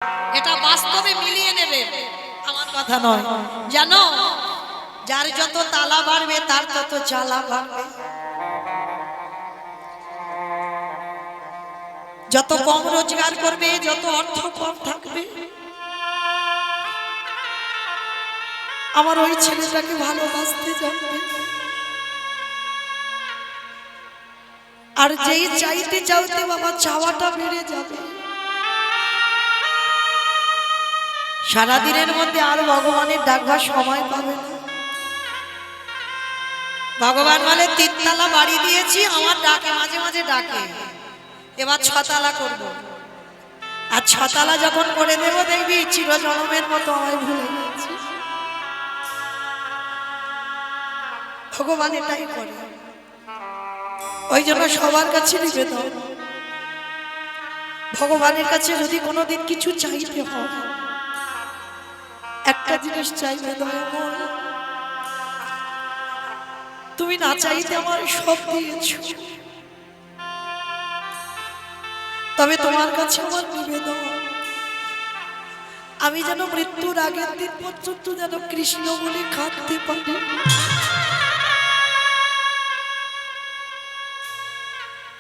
এটা বাস্তবে মিলিয়ে নেবে, আমার কথা নয়। জানো, যার যত তালা বাড়বে তার তত জ্বালা বাড়বে। যত কম রোজগার করবে, যত অর্থ কম থাকবে, আমার ওই ছেলেটাকে ভালোবাসতে জানবে। আর যেই চাইতে চাইতে বাবা চাওয়াটা বেড়ে যাবে, সারাদিনের মধ্যে আর ভগবানের ডাকবার সময় পাবে না। ভগবান বলে তিনতলা বাড়ি দিয়েছি, আমার ডাকে মাঝে মাঝে ডাকে, এবার ছতলা করব। আর ছতলা যখন করে দেব দেখবি চিরজনমের মতো আমায় ভুলে গেছি। ভগবান এটাই করে। ওই জন্য সবার কাছে নিবেদন, ভগবানের কাছে যদি কোনোদিন কিছু চাইতে হয়, একটা জিনিস চাইবে, দয়াময় তুমি না চাইতে আমার সব দিয়েছ, তবে তোমার কাছে আমার নিবেদন, আমি যেন মৃত্যুর আগের দিন পর্যন্ত যেন কৃষ্ণ বলে কাঁদতে পারি।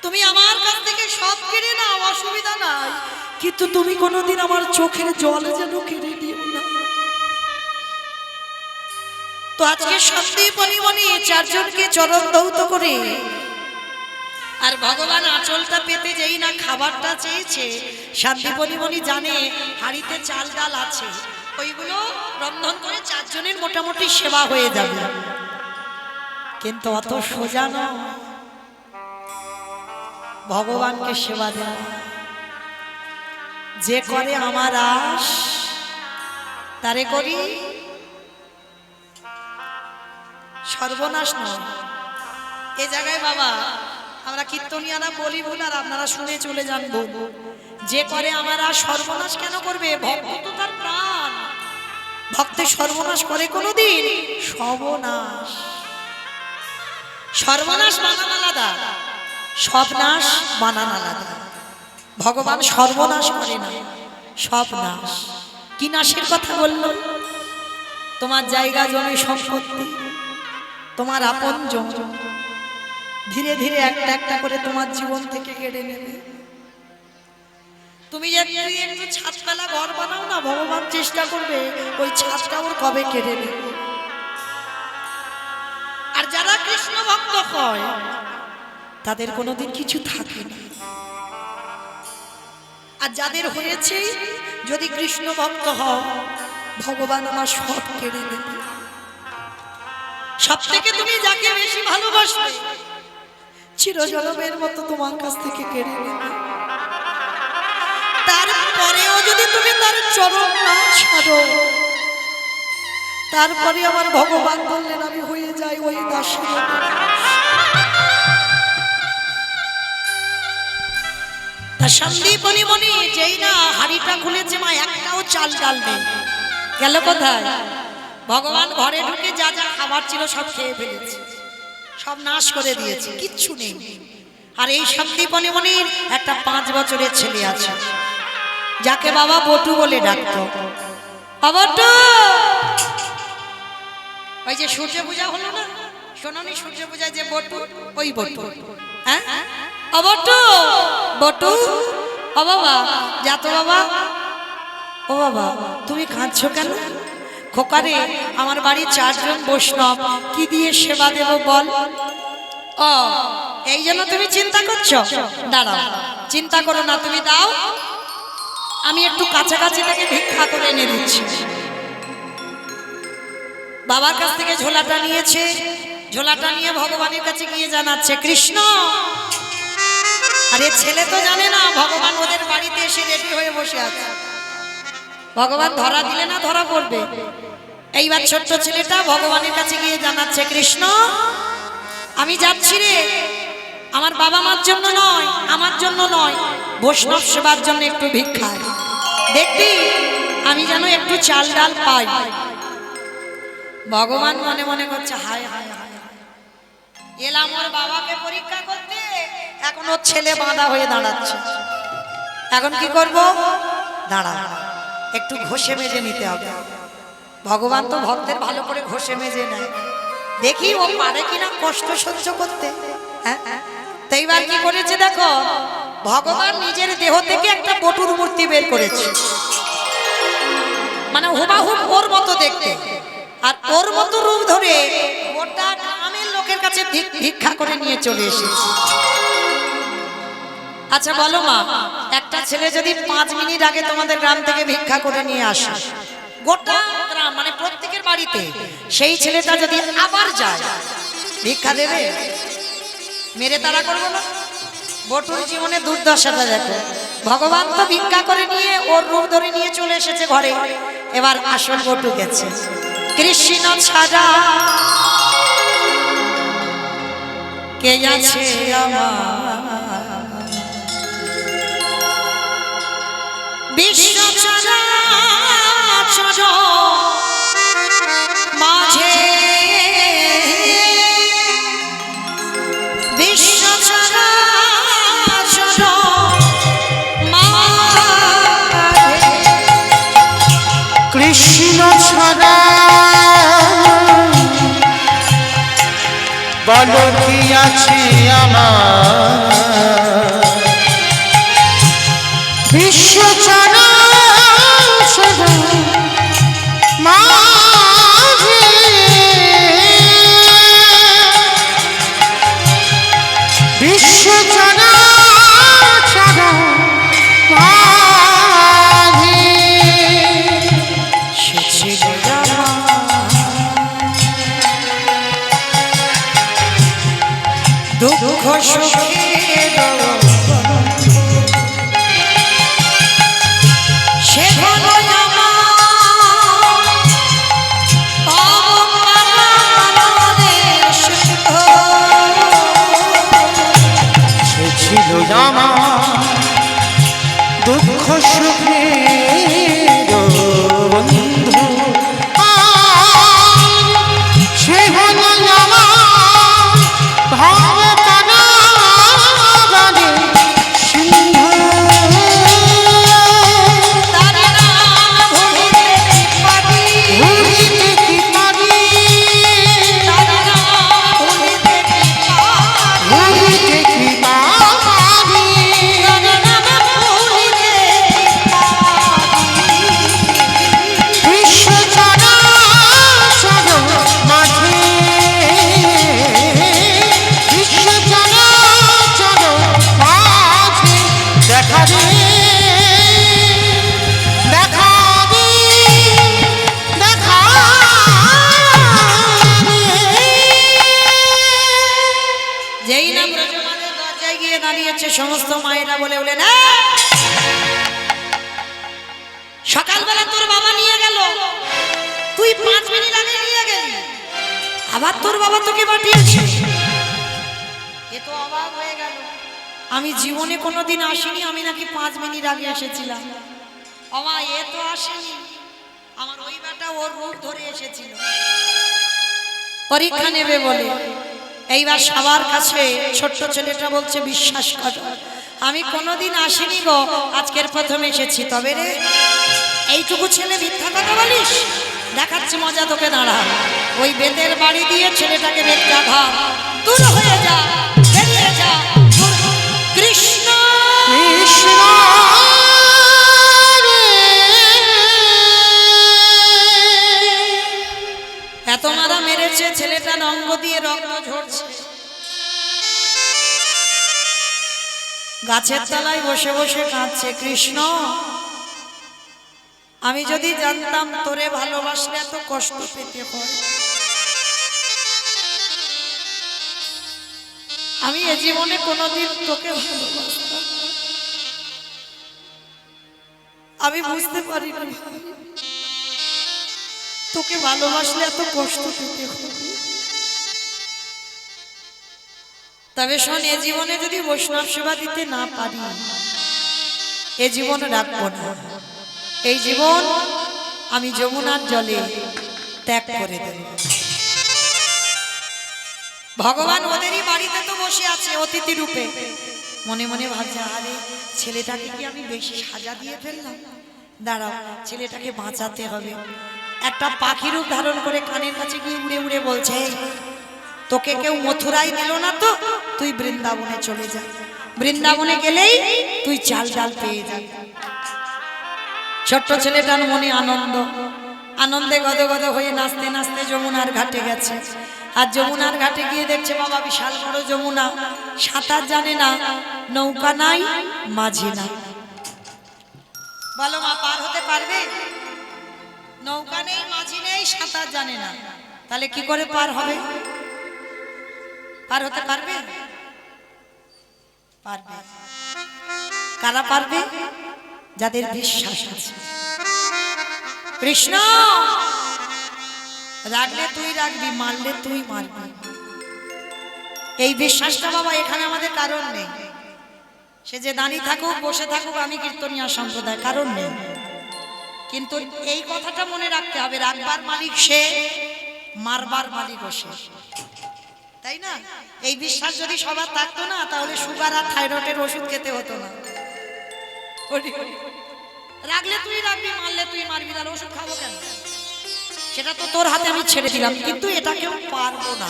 তুমি আমার কাছ থেকে সব কেড়ে নাও, অসুবিধা নাই, কিন্তু তুমি কোনোদিন আমার চোখের জল যেন কেড়ে দিও না। তো আজকে সন্দীপনী চারজনকে চরণ দৌত করে, আর ভগবান আঁচলটা পেতে যেই না খাবারটা চেয়েছে, সন্দীপনী জানে হাড়িতে চাল ডাল আছে, ওইগুলো রন্ধন করে চারজনের মোটামুটি সেবা হয়ে যাবে। কিন্তু অত সোজা নয় ভগবানকে সেবা দেওয়া। যে করে আমার আশ তারে করি সর্বনাশ নয়। এ জায়গায় বাবা আমরা কীর্তনিয়ারা বলি বল, আর আপনারা শুনে চলে যান। যে করে আমার আশ সর্বনাশ কেন করবে? ভক্ত তো তার প্রাণ, ভক্তের সর্বনাশ করে কোনোদিন? সর্বনাশ। সর্বনাশ বানান আলাদা, সবনাশ বানান আলাদা। ভগবান সর্বনাশ করে না, সব নাশ। কি নাশের কথা বলল? তোমার জায়গা জমি সম্পত্তি, তোমার আপনজন ধীরে ধীরে একটা একটা করে তোমার জীবন থেকে কেড়ে নেবে। তুমি যদি একটু ছাদতলা ঘর বানাও না, ভগবান চেষ্টা করবে ওই ছাদটা ওর কবে কেড়ে নেবে। আর যারা কৃষ্ণ ভক্ত হয় তাদের কোনোদিন কিছু থাকে না। আর যাদের হয়েছে, যদি কৃষ্ণ ভক্ত হও, ভগবান আমার সব কেড়ে নেবে। সব থেকে তুমি যাকে বেশি ভালোবাসবে, চিরজনমের মতো তোমার কাছ থেকে কেড়ে নেবে। তারপরেও যদি তুমি তার চরণ না ছাড়ো, তারপরে আমার ভগবান বললেন আমি হয়ে যাই ওই দাসী। সন্দীপনী যেই না হাড়িটা খুলেছে, মা একটাও চাল ডাল নেই। গেল কোথায়? ভগবান ঘরে ঢুকে যা যা খাবার ছিল সব খেয়ে ফেলেছে, সব নাশ করে দিয়েছে, কিচ্ছু নেই। আর এই সন্দীপনীর একটা 5 বছরের ছেলে আছে, যাকে বাবা বটু বলে ডাকতো। বটু, ওই যে সূর্য পূজা হলো না, শোনোনি সূর্য পূজায় যে বটু, ওই বটু। হ্যাঁ বটু, বটু, ও বাবা যা তো বাবা। ও বাবা তুমি কাঁদছো কেন? খোকারে, আমার বাড়ি 4 জন বৈষ্ণব, কি দিয়ে সেবা দেব বল? ও এই জন্য তুমি চিন্তা করছো? দাঁড়াও, চিন্তা করো না, তুমি দাও, আমি একটু কাছাকাছি থেকে ভিক্ষা করে এনে দিচ্ছি। বাবার কাছ থেকে ঝোলাটা নিয়েছে, ঝোলাটা নিয়ে ভগবানের কাছে গিয়ে জানাচ্ছে কৃষ্ণ। আরে ছেলে তো জানে না ভগবান ওদের বাড়িতে এসে রেডি হয়ে বসে আছে। ভগবান ধরা দিলে না ধরা পড়বে। এইবার ছোট্ট ছেলেটা ভগবানের কাছে গিয়ে জানাচ্ছে কৃষ্ণ আমি যাচ্ছি রে, আমার বাবা মার জন্য নয়, আমার জন্য নয়, বৈষ্ণব সেবার জন্য একটু ভিক্ষা দেখবি, আমি যেন একটু চাল ডাল পাই। ভগবান মনে মনে করছে হায় হায় হায়, এলাম ওর বাবাকে পরীক্ষা করতে, এখন ওর ছেলে বাঁধা হয়ে দাঁড়াচ্ছে, এখন কি করব? দাঁড়া, একটু ঘষে মেজে নিতে হবে। ভগবান তো ভক্তের ভালো করে ঘষে মেজে নেয়, দেখি ও পারে কিনা কষ্ট সহ্য করতে। হ্যাঁ, তো এইবার কি করেছে দেখো, ভগবান নিজের দেহ থেকে একটা বটুর মূর্তি বের করেছে, মানে হুবাহুব ওর মতো দেখতে, আর ওর মতো রূপ ধরে গোটা গ্রামের লোকের কাছে ভিক্ষা করে নিয়ে চলে এসেছে। আচ্ছা বলো মা, একটা ছেলে যদি 5 মিনিট আগে তোমাদের গ্রাম থেকে ভিক্ষা করে নিয়ে আসে, গোটা গ্রাম মানে প্রত্যেকের বাড়িতে, সেই ছেলেটা যদি আবার যায় ভিক্ষা দেবে? মেরে তারা করবো না? বটুর জীবনে দুর্দশাটা দেখো, ভগবান তো ভিক্ষা করে নিয়ে ওর রূপ ধরে নিয়ে চলে এসেছে ঘরে, এবার আসল বটু গেছে। কৃষ্ণ ছাড়া কে আছে আমার, বিশ্ব চরাচর মাঝে, বিশ্ব চরাচর মাঝে কৃষ্ণ ছাড়া বলো কি আছে আমার, বিশ্ব চরাচর মাঝে, বিশ্ব চরাচর মাঝে সে ছিল দুঃখ সুখের সে হলো সে ছিল আমার দুঃখ সুখের বন্ধু, সে হলো আমার ভবতারাগারে সিন্ধু, ভুলিতে কি পারি, ভুলিতে কি পারি, বিশ্ব চরাচর মাঝে, বিশ্ব চরাচর মাঝে দেখা দে, দেখা দে, দেখা দে। যেই না ব্রজমানের দরজায় গিয়ে দাঁড়িয়েছে, সমস্ত মায়েরা বলে বলেন, সকালবেলা তোর বাবা নিয়ে গেল, তুই 5 মিনিট আগে নিয়ে গেলি, আবার তোর বাবা তোকে পাঠিয়েছে। এ তো অবাক হয়ে গেল, আমি জীবনে কোনোদিন আসিনি, আমি নাকি 5 মিনিট আগে এসেছিলাম। আমা এ তো আসেনি, আমার ওই বেটা ওর রূপ ধরে এসেছিল পরীক্ষা নেবে বলে। এইবার সবার কাছে ছোট্ট ছেলেটা বলছে, বিশ্বাস করো আমি কোনোদিন আসিনি গো, আজকের প্রথম এসেছি। তবে রে এইটুকু ছেলে মিথ্যা কথা বলিস? দেখাচ্ছে মজা তোকে, দাঁড়া। ওই বেতের বাড়ি দিয়ে ছেলেটাকে বেতটা ঘাট, দূর হয়ে যা, বেরিয়ে যা, কৃষ্ণ কৃষ্ণ এত মারা মেরেছে, ছেলেটার অঙ্গ দিয়ে রক্ত ঝরছে। গাছের তলায় বসে বসে কাঁদছে, কৃষ্ণ আমি যদি জানতাম তোরে ভালোবাসলে এত কষ্ট পেতে হয়, আমি এ জীবনে কোনোদিন তোকে ভালোবাসতাম না। আমি বুঝতে পারিনি তোকে ভালোবাসলে এত কষ্ট পেতে হবে। তবে শোন, এ জীবনে যদি বৈষ্ণব সেবা দিতে না পারি, এ জীবন রাখবো না। এই জীবন আমি যমুনার জলে ত্যাগ করে দেব। ভগবান ওদেরই বাড়িতে তো বসে আছে অতিথি রূপে, মনে মনে ভাবছে, আরে ছেলেটাকে কি আমি বেশি সাজা দিয়ে ফেললাম? দাঁড়াও, ছেলেটাকে বাঁচাতে হবে। একটা পাখির রূপ ধারণ করে কানের কাছে গিয়ে উড়ে উড়ে বলছে, "এই, তোকে কেউ মথুরায় দিল না তো, তুই বৃন্দাবনে চলে যা। বৃন্দাবনে গেলেই তুই চাল ডাল পেয়ে যাবি।" ছোট্ট ছেলেটার মনে আনন্দ, আনন্দে গদগদ হয়ে নাচতে নাচতে যমুনার ঘাটে গেছে। আর যমুনার ঘাটে গিয়ে দেখছে বাবা বিশাল বড় যমুনা, সাঁতার জানে না, নৌকা নাই, মাঝি নাই। বলো মা, পার হতে পারবে? নৌকা নেই, মাঝি নেই, সাঁতার জানে না, তাহলে কি করে পার হবে? পার হতে পারবে? পারবে। কারা পারবে? যাদের বিশ্বাস আছে। কৃষ্ণ রাখলে তুই রাখবি, মারলে তুই মারবি, এই বিশ্বাসটা বাবা এখানে আমাদের কারণ নেই। সে যে দাঁড়িয়ে থাকুক বসে থাকুক, আমি কীর্তনিয়া সম্প্রদায়, কারণ নেই। কিন্তু এই কথাটা মনে রাখতে হবে, রাখবার মালিক সে, মারবার মালিকও সে, তাই না? এই বিশ্বাস যদি সবার থাকতো না, তাহলে সুগার আর থাইরয়েডের ওষুধ খেতে হতো না। রাখলে তুই রাখবি, মারলে তুই মারবি, তাহলে ওষুধ খাবো কেন? সেটা তো তোর হাতে আমি ছেড়ে দিলাম, কিন্তু এটা কেউ পারবো না,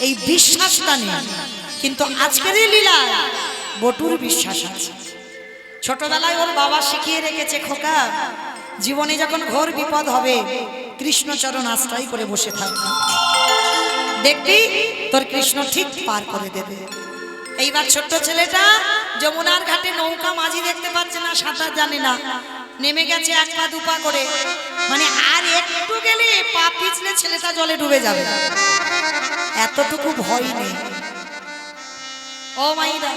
এই বিশ্বাসটা নেই। কিন্তু আজকের এই লীলা বটুর বিশ্বাস আছে। ছোটবেলায় ওর বাবা শিখিয়ে রেখেছে, খোকা জীবনে যখন ঘোর বিপদ হবে কৃষ্ণচরণ আশ্রয় করে বসে থাকবে, দেখবি তোর কৃষ্ণ ঠিক পার করে দেবে। এইবার ছোট্ট ছেলেটা যমুনার ঘাটে নৌকা, মাঝি দেখতে পাচ্ছে না, সাঁতার জানে না, নেমে গেছে এক পা দুপা করে, মানে আর একটু গেলে পা পিছলে ছেলেটা জলে ডুবে যাবে, এতটুকু ভয় নেই। ও মাইরা,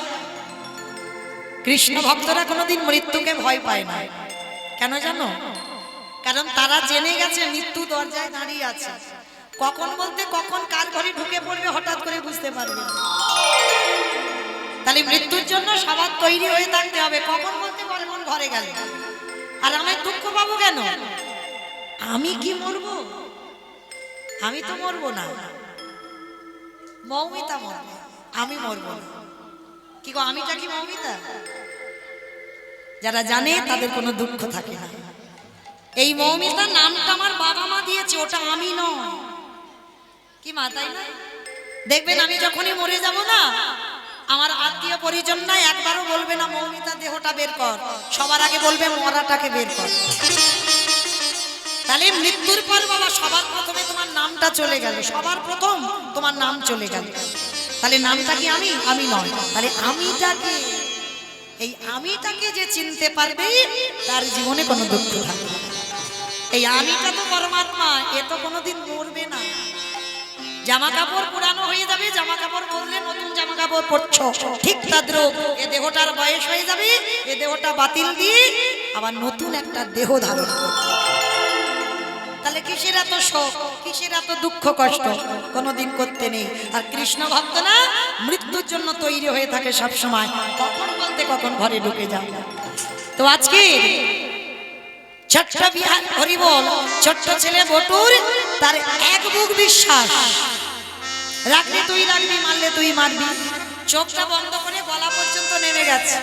কৃষ্ণ ভক্তরা কোনোদিন মৃত্যুকে ভয় পায় না। কেন জানো? কারণ তারা জেনে গেছে মৃত্যু দরজায় দাঁড়িয়ে আছে। কখন বলতে কখন কার ঘরে ঢুকে পড়বে হঠাৎ করে বুঝতে পারবে। তাহলে মৃত্যুর জন্য সবার তৈরি হয়ে থাকতে হবে। কখন বলতে কখন ঘরে গেলে। আর আমি দুঃখ পাবো কেন? আমি কি মরবো? আমি তো মরবো না, মৌমিতা মরবে, আমি মরবো না। কি গো, আমিটা কি মৌমিতা? যারা জানে তাদের কোনো দুঃখ থাকে না। এই মৌমিতা নামটা আমার বাবা মা দিয়েছে, ওটা আমি নয়। কি মা, তাই না? দেখবেন আমি যখনই মরে যাব না, আমার আত্মীয় পরিজন না একবারও বলবে না মৌমিতা দেহটা বের কর, সবার আগে বলবে মরাটাকে বের কর। তাহলে মৃত্যুর পর বাবা সবার প্রথমে তোমার নামটা চলে গেল, সবার প্রথম তোমার নাম চলে গেল। তাহলে নামটা কি আমি? আমি নয়। তাহলে আমিটাকে, এই আমিটাকে যে চিনতে পারবে তার জীবনে কোনো দুঃখ থাকবে না। এই আমিটা তো পরমাত্মা, এ তো কোনোদিন মরবে না। জামা কাপড় পুরানো হয়ে যাবে, জামা কাপড় বদলে নতুন জামা কাপড় পরছো, ঠিক তাদ্রূপ এ দেহটার বয়স হয়ে যাবে, এ দেহটা বাতিল দিয়ে আবার নতুন একটা দেহ ধারণ করবে। তাহলে কিসের এত শোক, কিসের এত দুঃখ কষ্ট? কোনোদিন করতে নেই। আর কৃষ্ণ ভক্ত না মৃত্যুর জন্য তৈরি হয়ে থাকে সব সময়, কখন বলতে কখন ঘরে ঢুকে যায়। তো আজকে ছোট্ট বিহার হরি বল, ছোট্ট ছেলে বটুর, তার এক বুক বিশ্বাস, রাখলে তুই রাখবি, মারলে তুই মারবি। চোখটা বন্ধ করে গলা পর্যন্ত নেমে গেছে,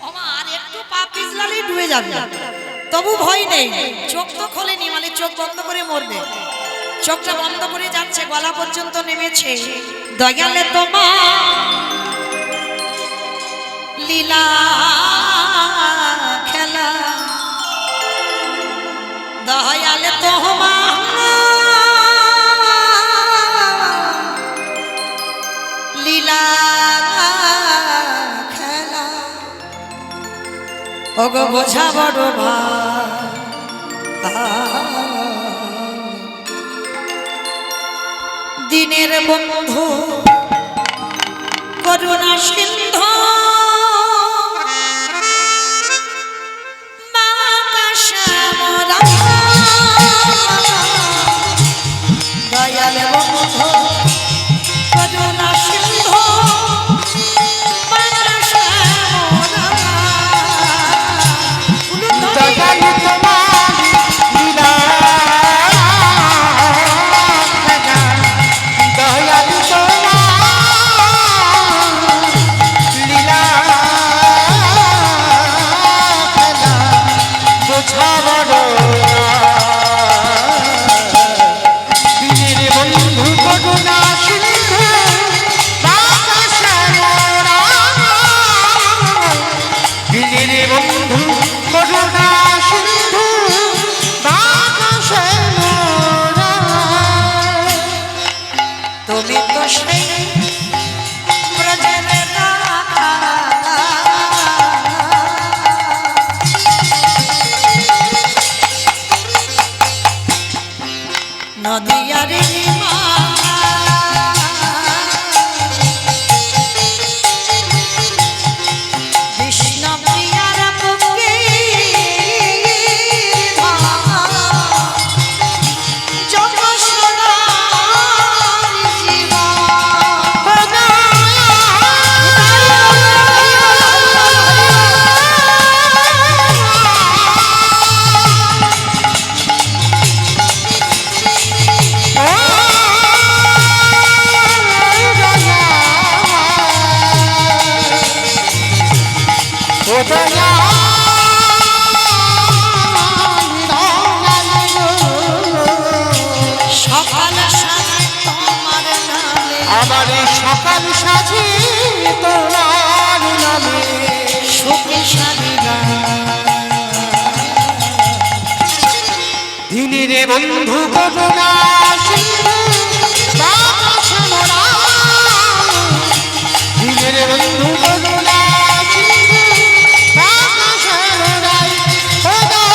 ওমা আর একটু পা পিছলালেই ডুবে যাবে, তবু ভয় নেই। চোখ তো খোলেনি, মানে চোখ বন্ধ করে মরবে। চোখটা বন্ধ করে যাচ্ছে, গলা পর্যন্ত নেমেছে। দয়ালে তোমার লীলা খেলা, দয়ালে তোমার লীলা খেলা, ওগো বোঝা বড় দিনের বন্ধু করুণা সিন্ধু, দয়াল বন্ধু করুণা সিন্ধু, দয়াল তোমার লীলা খেলা, দয়াল তোমার করো দিনের বন্ধু করুণা সিন্ধু বাতাসে মোরা দিনের বন্ধু করুণা সিন্ধু বাতাসে মোরা তুমি তো সেই ব্রজের রাধা, নদিয়ার নীলিমা, কৃষ্ণপ্রিয়ার বুকে জগৎসরার জীবন। সকাল সাজে তোমার নামে, আমার এই সকাল সাজি তোমার নামে সুখে সারিবা দিনের বন্ধু করুণা সিন্ধু বাতাসে মোরা দিনের বন্ধু করুণা সিন্ধু বাতাসে মোরাই ও দয়া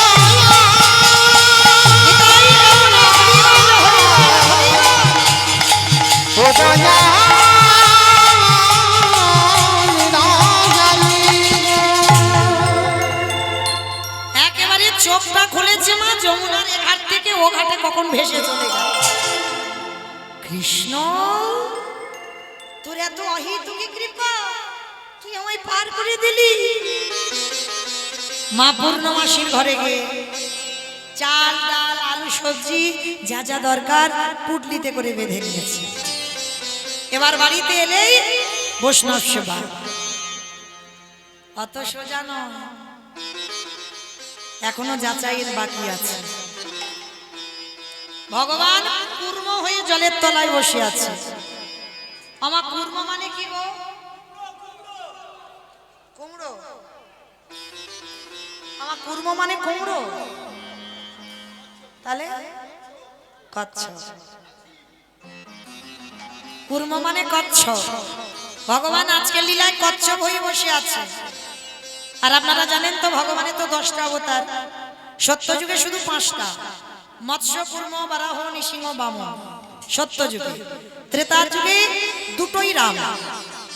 ও দয়া একেবারে চোখটা খুলেছে মা, যমুনার এ ঘাট থেকে ও ঘাটে কখন ভেসে চলে গেল। কৃষ্ণ, তোর এত অহিতুকি কৃপা, তুই আমায় পার করে দিলি। মা পূর্ণমাসীর ঘরে গিয়ে চাল ডাল আলু সবজি যা যা দরকার পুটলিতে করে বেঁধে নিয়েছে। এবার বাড়িতে এলেই বৈষ্ণব সেবা, অত সোজা নয়, এখনো যাচাইয়ের বাকি আছে। ভগবান কুর্ম হয়ে জলের তলায় বসে আছে। আমার কুর্ম মানে কি গো? কুমড়ো। আমার কুর্ম মানে কুমড়ো, তাহলে কচ্ছপ। কুর্ম মানে কচ্ছপ। ভগবান আজকে লীলায় কচ্ছপ হয়ে বসে আছে। আর আপনারা জানেন তো ভগবানের তো 10টা অবতার, সত্যযুগে শুধু 5টা, মৎস্য কুর্ম বারাহ নৃসিংহ বামন সত্যযুগে। ত্রেতার যুগে 2টোই রাম,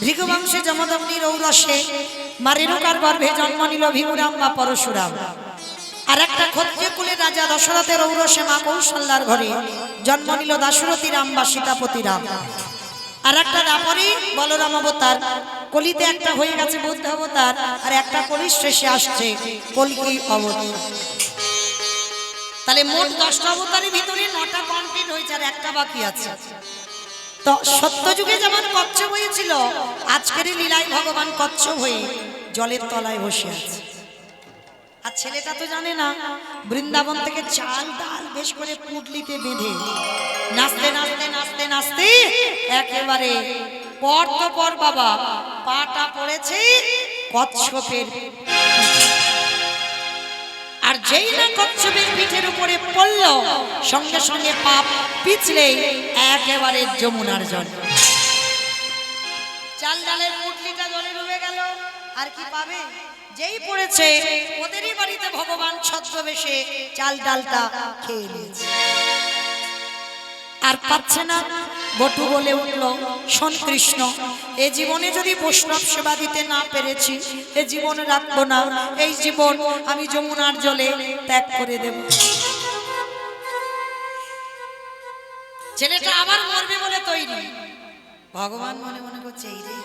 ভৃগুবংশে যমদগ্নি রৌরসে মারেরুকার গর্ভে জন্ম নিল ভীমরাম বা পরশুরাম। আর একটা ক্ষত্রিয় কুলের রাজা দশরথের ঔরসে মা কৌশল্যার ঘরে জন্ম নিল দাশরথী রাম বা সীতাপতি রাম। আর একটা দাপরি বলরাম অবতার, কলিতে একটা হয়ে গেছে বুদ্ধ অবতার, আর একটা কলির শেষে আসছে কলকি অবতার। তাহলে মোট 10টা অবতারের ভিতরে 9টা কমপ্লিট হয়েছে, আর একটা বাকি আছে। তো সত্যযুগে যেমন কচ্ছপ হয়েছিল, আজকের লীলায় ভগবান কচ্ছপ হয়ে জলের তলায় বসে আছে। আর ছেলেটা তো জানে না, বৃন্দাবন থেকে চাল ডাল বেশ করে পুটলিতে বেঁধে নাচতে নাচতে নাচতে নাচতে একেবারে পর তো পর বাবা পাটা পড়েছে কচ্ছপের। আর যেই না কচ্ছপের পিঠের উপরে পড়ল, সঙ্গে সঙ্গে পা পিছলে একেবারে যমুনার জল। চাল ডালের পুটলিটা জলে ডুবে গেল, আর কি পাবে? যেই পড়েছে ওদেরই বাড়িতে ভগবান ছদ্মবেশে চাল ডালটা খেয়ে নিয়েছে। আর পাচ্ছে না, বটু বলে উঠল, শোন কৃষ্ণ, এ জীবনে যদি বৈষ্ণব সেবা দিতে না পেরেছি, এ জীবন রাখবো না, এই জীবন আমি যমুনার জলে ত্যাগ করে দেব। ছেলেটা আবার মরবে বলে তৈরি। ভগবান মনে মনে করছে, এই রে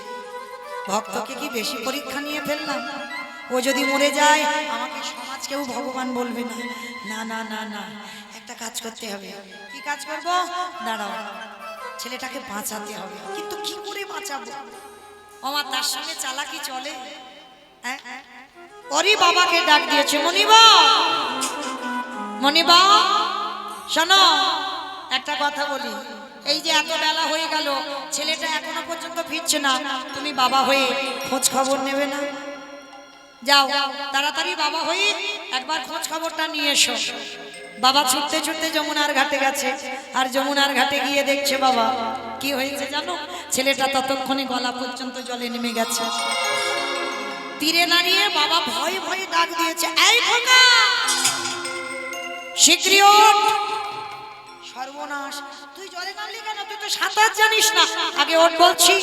ভক্তকে কি বেশি পরীক্ষা নিয়ে ফেললাম? ও যদি মরে যায় আমাকে সমাজ কেউ ভগবান বলবে না। না না না না, একটা কাজ করতে হবে। কি কাজ করব? দাঁড়াও, ছেলেটাকে বাঁচাতে হবে। কিন্তু কি করে বাঁচাবো? আমার তার সঙ্গে চালাকি চলে। ওরই বাবাকে ডাক দিয়েছে, মনিবা মনিবা শোনো, একটা কথা বলি, এই যে এত বেলা হয়ে গেল, ছেলেটা এখনো পর্যন্ত ফিরছে না, তুমি বাবা হয়ে খোঁজ খবর নেবে না? যাও তাড়াতাড়ি বাবা হয়ে একবার খোঁজ খবরটা নিয়ে এসো। বাবা ছুটতে ছুটতে যমুনার ঘাটে গেছে, আর যমুনার ঘাটে গিয়ে দেখছে বাবা কি হয়েছে জানো, ছেলেটা ততক্ষণে গলা পর্যন্ত জলে নেমে গেছে। তীরে দাঁড়িয়ে বাবা ভয়ে ভয়ে ডাক দিয়েছে, এই খোকা শিগগিরই ওঠ। সর্বনাশ, তুই জলে নামলি কেন? তুই তো সাঁতার জানিস না, আগে ওঠ বলছি।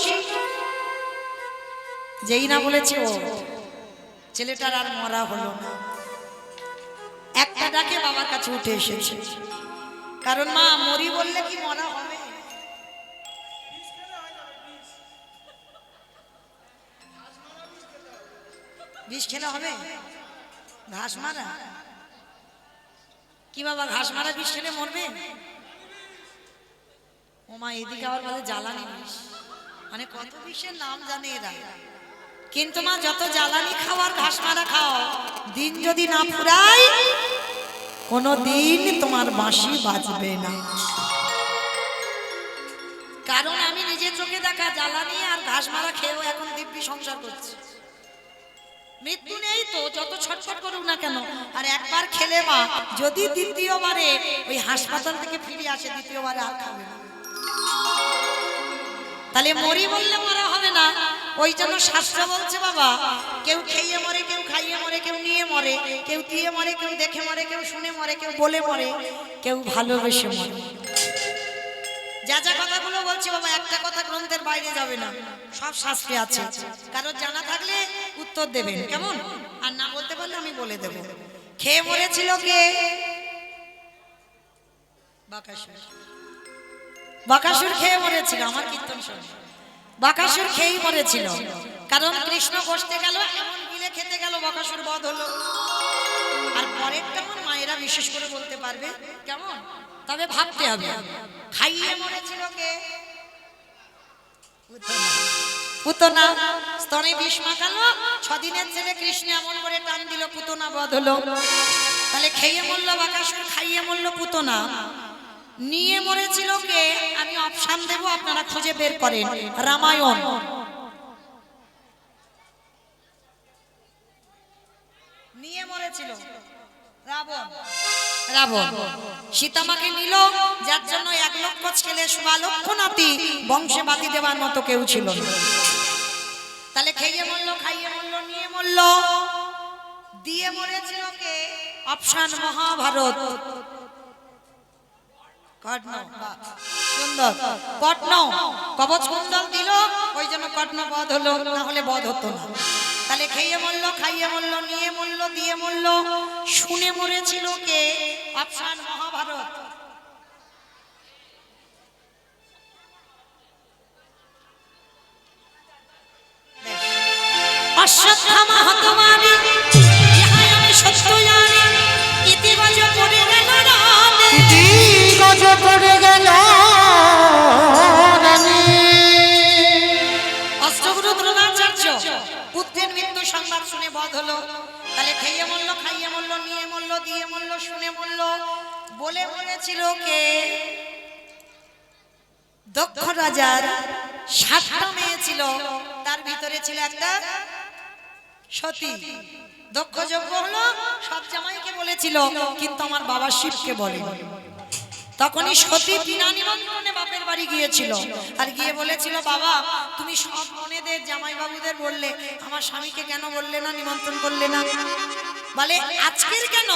যেই না বলেছে ও, ছেলেটার আর মরা হলো না। একটা ডাকে বাবার কাছে উঠে এসেছে, কারণ মা মরি বললে কি মরা হবে? বিষ খেলে হবে? ঘাস মারা কি বাবা, ঘাস মারা বিষ খেলে মরবে? ও মা, এদিকে আবার বলে জ্বালানি বিষ, মানে কত বিষের নাম জানে এরা। কিন্তু মা যত জ্বালানি খাওয়ার ঘাস মারা খাও, দিন যদি না ফুরায় কোনো দিন তোমার বাঁশি বাজবে না। কারণ আমি নিজের চোখে দেখা জ্বালানি আর ঘাস মারা খেয়েও এখন দিব্যি সংসার করছি। মৃত্যু নেই তো, যত ছটফট করুক না কেন, আর একবার খেলে মা যদি দ্বিতীয়বারে ওই হাসপাতাল থেকে ফিরে আসে, দ্বিতীয়বারে আর খাবে না। তাহলে মরি বললে মরা হবে না। ওই জন্য শাস্ত্র বলছে বাবা, কেউ খেয়ে মরে, কেউ খাইয়ে মরে, কেউ নিয়ে মরে, কেউ দিয়ে মরে, কেউ দেখে মরে, কেউ শুনে মরে, কেউ বলে মরে, কেউ ভালোবেসে মরে। যা যা কথাগুলো বলছি বাবা, একটা কথা গ্রন্থের বাইরে যাবে না, সব শাস্ত্রে আছে। কারণ জানা থাকলে উত্তর দেবেন, কেমন? আর না বলতে পারলে আমি বলে দেব। খেয়ে মরেছিল কে? বাকাসুর। বাকাসুর খেয়ে মরেছিল, আমার কীর্তন শুনে। বাকাসুর খেয়েই মরেছিল, কারণ কৃষ্ণ বসতে গেল, এমন গিলে খেতে গেল, বাকাসুর বধ হলো। আর পরেরটা মায়েরা বিশেষ করে বলতে পারবে, কেমন? তবে ভাবতে হবে। খাইয়ে মরেছিল কে? পুতনা। স্তনে বিষ মাখালো, 6 দিনের ছেলে কৃষ্ণ এমন করে টান দিল, পুতনা বধ হলো। তাহলে খেয়ে মরলো বাকাসুর, খাইয়ে মরলো পুতনা। নিয়ে মরেছিল কে? আমি অপশন দেব, আপনারা খুঁজে বের করেন। রামায়ণ। নিয়ে মরেছিল রাবণ। রাবণ সীতামাকে নিল, যার জন্য 1 লক্ষ ছেলে, 16 লক্ষ নাতি, বংশে বাতি দেওয়ার মতো কেউ ছিল না। তাহলে খেয়ে মরলো, খাইয়ে মরলো, নিয়ে মরলো। দিয়ে মরেছিল কে? অপশন মহাভারত। কর্ণ। সুন্দর। কর্ণ কবচ কুণ্ডল দিল, ওই জন্য কর্ণ বধ হলো, না হলে বধ হতো না। তাহলে খেয়ে মরলো, খাইয়ে মরলো, নিয়ে মরলো, দিয়ে মরলো। শুনে মরেছিল কে? অপশন মহাভারত। অশ্বত্থামা হতমানি, ইহাই আমি সত্য জানি, ইতিবাজ পড়ে গেল রানে, ইতিবাজ পড়ে গেল রানে। অষ্টগুরু দ্রোণাচার্য পুত্রের মৃত্যু সংবাদ শুনে বধ হলো। তাহলে খেয়ে মরলো, খাইয়ে মরলো, নিয়ে মরলো, দিয়ে মরলো, শুনে মরলো। বলে মরেছিল কে? দক্ষ রাজার 7টা মেয়ে ছিল, তার ভিতরে ছিল একটা সতী। দক্ষ যজ্ঞ হলো, সব জামাইকে বলেছিল, কিন্তু আমার বাবা শিবকে বলে। তখনই সতী বিনা নিমন্ত্রণে বাপের বাড়ি গিয়েছিল, আর গিয়ে বলেছিল, বাবা তুমি সব বোনেদের, জামাই বাবুদের বললে, আমার স্বামীকে কেন বললে না, নিমন্ত্রণ করলে না? বলে আজকের কেন,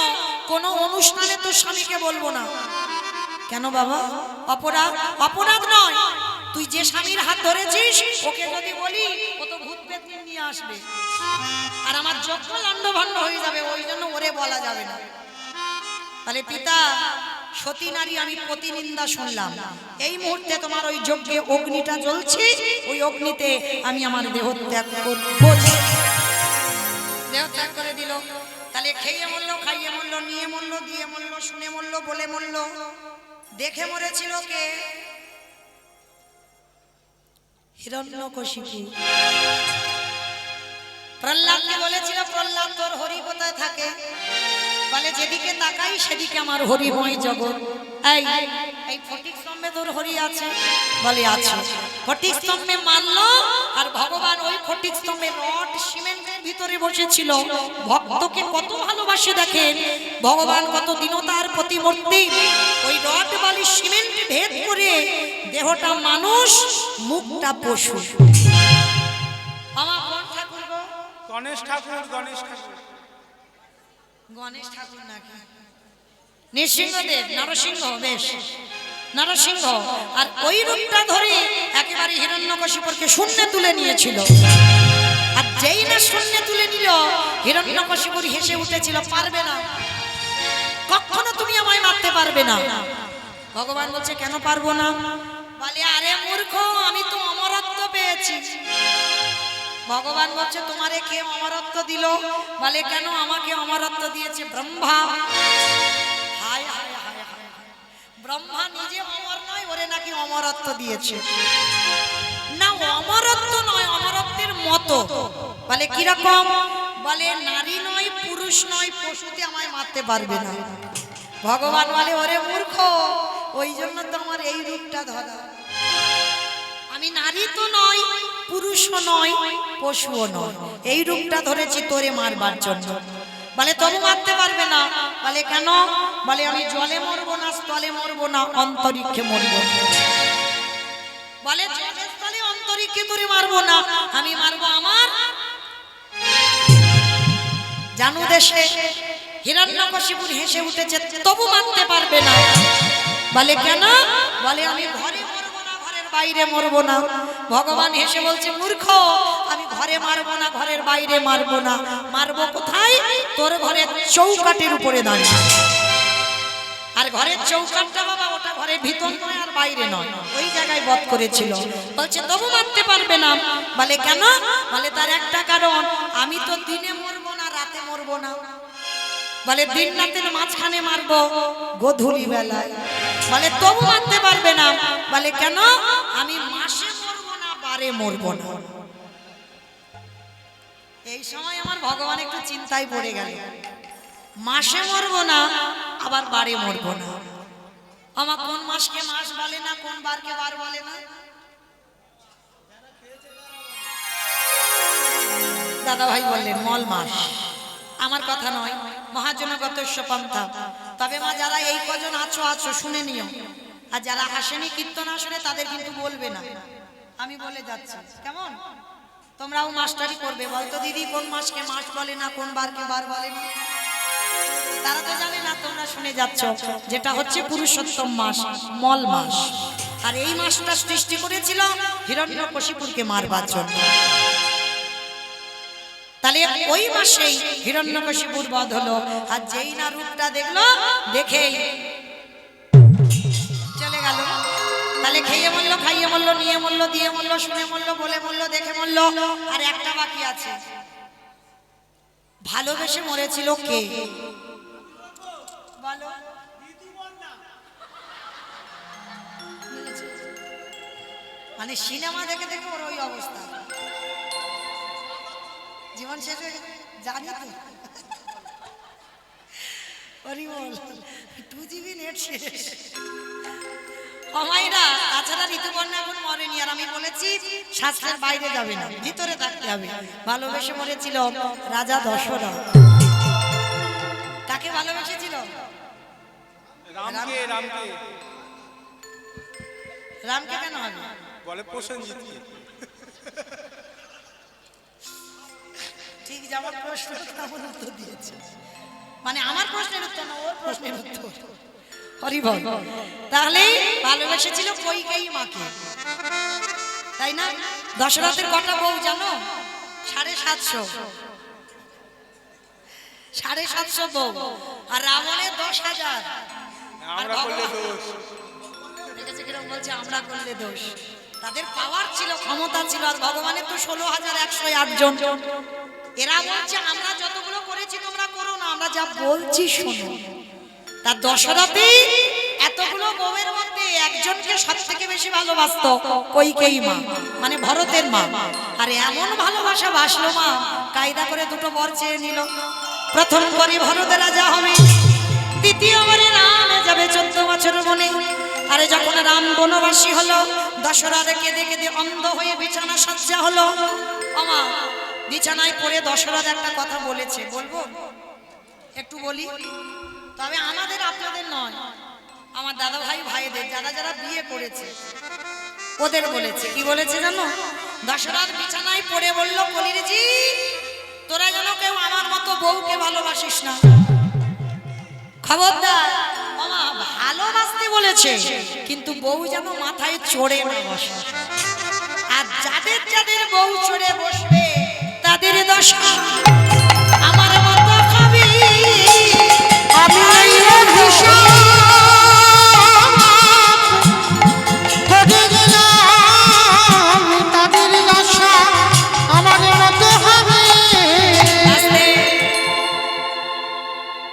কোনো অনুষ্ঠানে তো স্বামীকে বলবো না। কেন বাবা? অপরাধ? অপরাধ নয়, তুই যে স্বামীর হাত ধরেছিস, ওকে যদি বলি, ও তো ভূত পেতনি নিয়ে আসবে, আর আমার যজ্ঞ লণ্ডভণ্ড হয়ে যাবে, ওই জন্য ওরে বলা যাবে না। তাহলে পিতা, সতী নারী আমি প্রতিনিন্দা শুনলাম, এই মুহূর্তে তোমার ওই যজ্ঞে অগ্নিটা জ্বলছে, ওই অগ্নিতে আমি আমার দেহ ত্যাগ করব। দেহ ত্যাগ করে দিল। তাহলে খেয়ে মরলো, খাইয়ে মরলো, নিয়ে মরলো, দিয়ে মরলো, শুনে মরলো, বলে মরলো। দেখে মরেছিল কে? হিরণ্যকশিপু। প্রহ্লাদকে বলেছিল, প্রহ্লাদ তোর হরি কোথায় থাকে? বলে যেদিকে তাকাই সেদিকে আমার হরিময় জগৎ। এই এই ফটিক স্তম্ভে তোর হরি আছে? বলে আছে। ফটিক স্তম্ভে মানলো, আর ভগবান ওই ফটিক স্তম্ভে রড সিমেন্টের ভিতরে বসেছিল। ভক্তকে কত ভালোবাসে দেখেন ভগবান, কত দীনতার প্রতিমূর্তি। ওই রড বালি সিমেন্ট ভেদ করে দেহটা মানুষ, মুখটা পশু। আমার কোন ঠাকুর গো? গণেশ ঠাকুর, গণেশ ঠাকুর। গণেশ ঠাকুর নাকি? নৃসিংহদেব, নরসিংহ, বেশ নরসিংহ। আর ওই রূপটা ধরে একেবারে হিরণ্যকশিপুরকে শূন্যে তুলে নিয়েছিল। আর যেই না শূন্যে তুলে নিল, হিরণ্যকশিপুর হেসে উঠেছিল, পারবে না, কখনো তুমি আমায় মারতে পারবে না। ভগবান বলছে কেন পারবো না? বলে আরে মূর্খ, আমি তো অমরত্ব পেয়েছি। ভগবান বলছে তোমারে কে অমরত্ব দিল? বলে কেন আমাকে অমরত্ব দিয়েছে ব্রহ্মা। হায় হায় হায় হায়, ব্রহ্মা নিজে অমর নয়, ওরে নাকি অমরত্ব দিয়েছে। না অমরত্ব নয়, অমরত্বের মতো। বলে কিরকম? বলে নারী নয়, পুরুষ নয়, পশুতে আমায় মারতে পারবে না। ভগবান বলে ওরে মূর্খ, ওই জন্য তো আমার এই রূপটা ধরা। আমি নারী তো নয়, পুরুষও নয়, পশুও নয়, এই রূপটা ধরেছি তোরে মারবার জন্য। বলে তবু মারতে পারবে না। বলে কেন? বলে আমি জলে মরবো না, স্থলে মরবো না, অন্তরিক্ষে মরবো। বলে জলের স্থলে অন্তরিক্ষে তোরে মারবো না, আমি মারবো আমার জানু দেশে। হিরণ্যকশিপুর হেসে উঠেছে, তবু মারতে পারবে না। বলে কেন? বলে আমি ঘরে মরবো না, ঘরের বাইরে মরবো না। ভগবান হেসে বলছে মূর্খ, আমি ঘরে মারবো না, ঘরের বাইরে মারবো না, মারবো কোথায়? তোর ঘরের চৌকাঠের উপরে দাঁড়িয়ে। আর ঘরের চৌকাঠটা বাবা, ওটা ঘরের ভিতর নয় আর বাইরে নয়, ওই জায়গায় বধ করেছিল। বলছে তবু মারতে পারবে না। বলে কেন? বলে তার একটা কারণ, আমি তো দিনে মরবো না, রাতে মরবো না। বলে দিন রাতের মাঝখানে মারবো, গোধূলি বেলায়। বলে তবু মারতে পারবে না। বলে কেন? আমি মাসে মরবো না, বারে মরবো না। এই সময় আমার ভগবান একটু চিন্তায় পড়ে গেল, মাসে মরবো না, আবার বারে মরবো না। আমার কোন মাসকে মাস বলে না, কোন বারকে বার বলে না। দাদা ভাই বললেন মল মাস, আমার কথা নয়, মহাজনগতস্য পন্থা। তবে মা যারা এই কজন আছো আছো শুনে নিও, আর যারা হাসেনি কীর্তন আসলে তাদের কিন্তু বলবে না, আমি বলে যাচ্ছি কেমন? তোমরাও মাস্টারি করবে। বলতো দিদি কোন মাসকে মাস বলে না, কোন বারকে বার বলে না? তারা তো জানে না, তোমরা শুনে যাচ্ছ। যেটা হচ্ছে পুরুষোত্তম মাস, মল মাস। আর এই মাসটা সৃষ্টি করেছিল হিরণ্যকশিপুরকে মারবার জন্য। তাহলে ওই মাসেই হিরণ্যকশিপুর বধ হলো। আর যেই না রূপটা দেখলো, দেখেই চলে গেল। তাহলে খেয়ে মরলো, খাইয়ে মরলো, নিয়ে মরলো, দিয়ে মরলো, শুনে মরলো, বলে মরলো, দেখে মরলো। আর একটা বাকি আছে, ভালোবেসে মরেছিল কে? বলো। মানে সিনেমা দেখে দেখে ওর ওই অবস্থা, জীবন শেষে জানি তো। 2GB নেট শেষ। অমাইরা তাছাড়া ঋতুপর্ণা এখন মরেনি। আর আমি বলেছি শাস্ত্রের বাইরে যাবে না, ভিতরে থাকতে হবে। ভালোবেসে মরেছিল রাজা দশরথ। কাকে ভালোবেসেছিল? রামকে। রামকে রামকে কেন হবে? বলে প্রসেনজিৎকে। ঠিক যেমন প্রশ্ন তেমন উত্তর দিয়েছে। মানে আমার প্রশ্নের উত্তর না, ওর প্রশ্নের উত্তর। হরিবল। তাহলে ভালোবেসেছিল কইকেয়ী মাকে, তাই না? দশরথের কটা বউ জানো? 750। 750 বউ। আর রাবণের 10,000। আমরা করলে দোষ। দেখেছে কিরকম বলছে, আমরা করলে দোষ। তাদের পাওয়ার ছিল, ক্ষমতা ছিল। আর ভগবানের তো 16,108 জন। এরা বলছে আমরা যতগুলো করেছি তোমরা করো না, আমরা যা বলছি শোনো। তার দশরথে এতগুলো বউয়ের মধ্যে একজনকে সব থেকে বেশি ভালোবাসতো, কইকেয়ী মা, মানে ভরতের মা। আর এমন ভালোবাসা বাসলো মা, কায়দা করে দুটো বর চেয়ে নিল। প্রথম পরে ভরত রাজা হবে, দ্বিতীয়বারে রাম যাবে 14 বছর বনে। আরে যখন রাম বনবাসী হলো, দশরথ কেঁদে কেঁদে অন্ধ হয়ে বিছানা সজ্জা হলো। আমা বিছানায় পড়ে দশরথ একটা কথা বলেছে, বলবো? একটু বলি, তবে আমাদের আপনাদের নয়, আমার দাদা ভাই ভাইদের যারা যারা বিয়ে করেছে ওদের বলেছে। কি বলেছে জানো? দশরথ বিছানায় পড়ে বলল, কলির জি, তোরা যেন কেউ আমার মতো বউকে ভালোবাসিস না। খবরদার, মামা ভালোবাসতে বলেছে, কিন্তু বউ যেন মাথায় চড়ে না বসে। আর যাদের যাদের বউ চড়ে বসবে তাদের দশা। আমার